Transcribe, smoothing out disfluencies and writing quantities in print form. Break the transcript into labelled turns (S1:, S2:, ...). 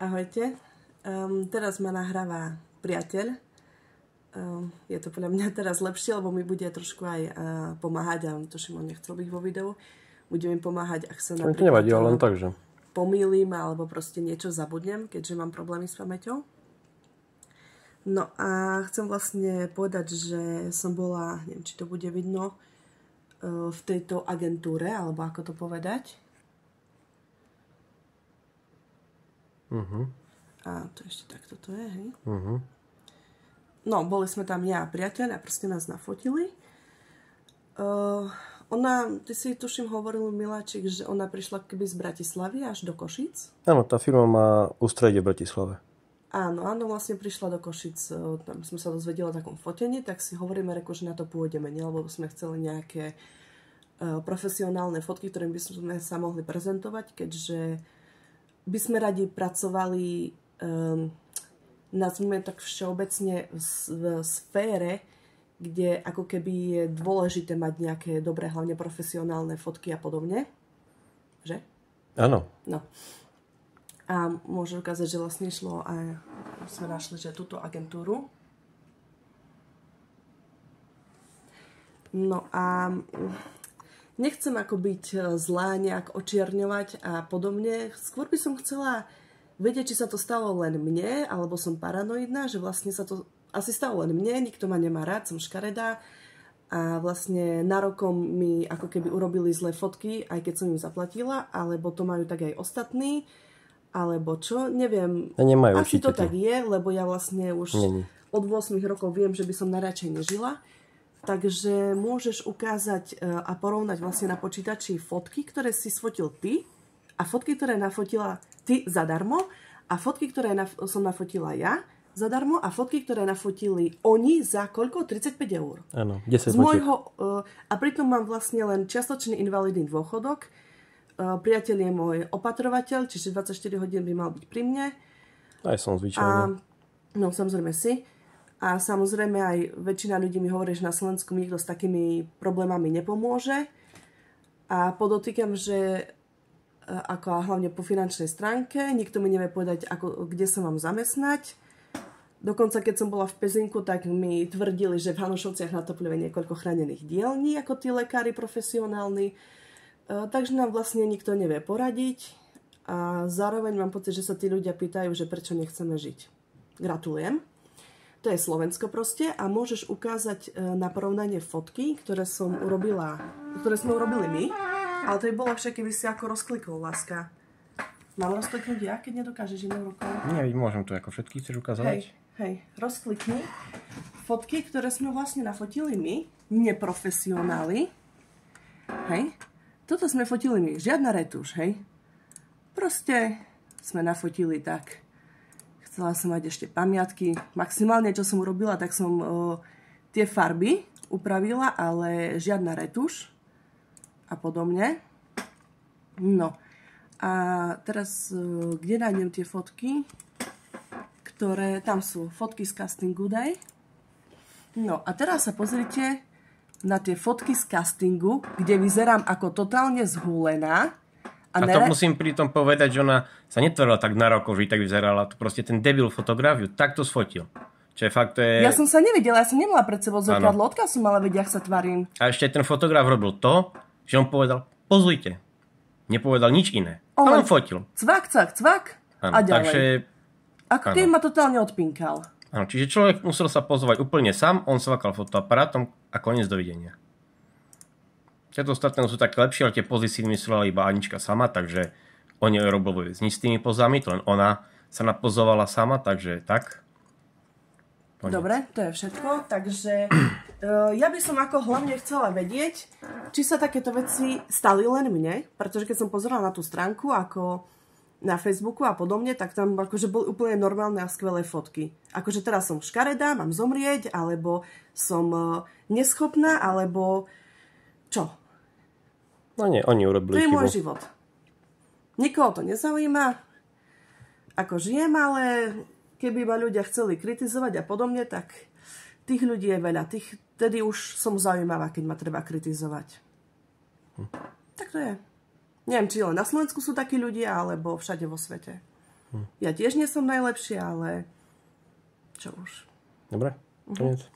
S1: Ahojte. Teraz ma nahráva priateľ. Je to podľa mňa teraz lepšie, lebo mi bude trošku aj pomáhať, a tuším, on nechcel byť vo videu. Bude mi pomáhať, ak sa napríklad
S2: nevadí, len tak, že
S1: pomýlim alebo proste niečo zabudnem, keďže mám problémy s pamäťou. No a chcem vlastne povedať, že som bola, neviem, či to bude vidno, v tejto agentúre, alebo ako to povedať. A to ešte takto to je, hej? No, boli sme tam ja a priateľ a proste nás nafotili. Ty si tuším hovoril, Miláčik, že ona prišla keby z Bratislavy až do Košíc.
S2: Áno, tá firma má ústredie v Bratislave.
S1: Áno, vlastne prišla do Košíc, tam sme sa dozvedeli o takom fotení, tak si hovoríme, že na to pôjdeme, nie? Lebo sme chceli nejaké profesionálne fotky, ktorým by sme sa mohli prezentovať, keďže by sme radi pracovali nazvime tak všeobecne v sfére, kde ako keby je dôležité mať nejaké dobré, hlavne profesionálne fotky a podobne. Že?
S2: Áno.
S1: No. A môžem ukázať, že vlastne šlo aj, sme našli, že túto agentúru. No a nechcem ako byť zlá, nejak očierňovať a podobne. Skôr by som chcela vedieť, či sa to stalo len mne, alebo som paranoidná, že vlastne sa to asi stalo len mne, nikto ma nemá rád, som škaredá a vlastne nárokom mi ako keby urobili zlé fotky, aj keď som im zaplatila, alebo to majú tak aj ostatní, alebo čo, neviem. Asi to tak je, lebo ja vlastne už od 8 rokov viem, že by som najradšej nežila. Takže môžeš ukázať a porovnať vlastne na počítači fotky, ktoré si sfotil ty a fotky, ktoré nafotila ty zadarmo a fotky, ktoré som nafotila ja zadarmo a fotky, ktoré nafotili oni za koľko? 35 eur.
S2: Áno, 10
S1: z môjho, a pritom mám vlastne len čiastočný invalidný dôchodok. Priateľ je môj opatrovateľ, čiže 24 hodín by mal byť pri mne.
S2: Aj som zvyčajne.
S1: No, samozrejme si. A samozrejme aj väčšina ľudí mi hovorí, že na Slovensku mi nikto s takými problémami nepomôže. A podotýkam, že ako hlavne po finančnej stránke, nikto mi nevie povedať, kde sa mám zamestnať. Dokonca, keď som bola v Pezinku, tak mi tvrdili, že v Hanušovciach na Topľove niekoľko chránených dielní, ako tí lekári profesionálni. Takže nám vlastne nikto nevie poradiť. A zároveň mám pocit, že sa tí ľudia pýtajú, že prečo nechceme žiť. Gratulujem. To je Slovensko proste a môžeš ukázať na porovnanie fotky, ktoré sme urobili my. Ale to by bolo však, keby si ako rozklikol, láska. Mám rozkliknúť ja, keď nedokážeš inou rukou?
S2: Nie, môžem to ako všetky, chceš ukázať?
S1: Hej, rozklikni. Fotky, ktoré sme vlastne nafotili my, neprofesionáli. Hej. Toto sme fotili my, žiadna retuš, hej. Proste sme nafotili tak. Chcela som mať ešte pamiatky. Maximálne, čo som urobila, tak som tie farby upravila, ale žiadna retuš a podobne. No. A teraz, kde nájdem tie fotky, ktoré, tam sú fotky z castingu daj. No a teraz sa pozrite na tie fotky z castingu, kde vyzerám ako totálne zhúlená.
S2: A to musím pri tom povedať, že ona sa netvorila tak na roko, že tak vyzerala. To proste ten debil fotografiu takto sfotil. Čiže fakt to je...
S1: Ja som sa nevedela, ja som nemala pred sebou zrkadlo, odkiaľ som mala vedieť, jak sa tvarím.
S2: A ešte ten fotograf robil to, že on povedal, pozrite. Nepovedal nič iné. Ale on fotil.
S1: Cvak, a ďalej.
S2: Takže...
S1: Ako keď ma totálne odpinkal.
S2: Áno, čiže človek musel sa pozvať úplne sám, on svakal fotoaparátom a koniec, dovidenia. Tieto ostatné sú také lepšie, ale tie pozy si vymyslela iba Anička sama, takže oni robili s tými pozami, to len ona sa napozovala sama, takže tak. Koniec. Dobre,
S1: to je všetko, takže ja by som ako hlavne chcela vedieť, či sa takéto veci stali len mne, pretože keď som pozerala na tú stránku ako na Facebooku a podobne, tak tam akože boli úplne normálne a skvelé fotky. Akože teraz som škaredá, mám zomrieť, alebo som neschopná, alebo čo?
S2: No nie, oni urobili
S1: chybu. To je môj život. Nikoho to nezaujíma, ako žijem, ale keby ma ľudia chceli kritizovať a podobne, tak tých ľudí je veľa. Tedy už som zaujímavá, keď ma treba kritizovať. Tak to je. Neviem, či len na Slovensku sú takí ľudia, alebo všade vo svete. Ja tiež nie som najlepšia, ale čo už.
S2: Dobre, koniec.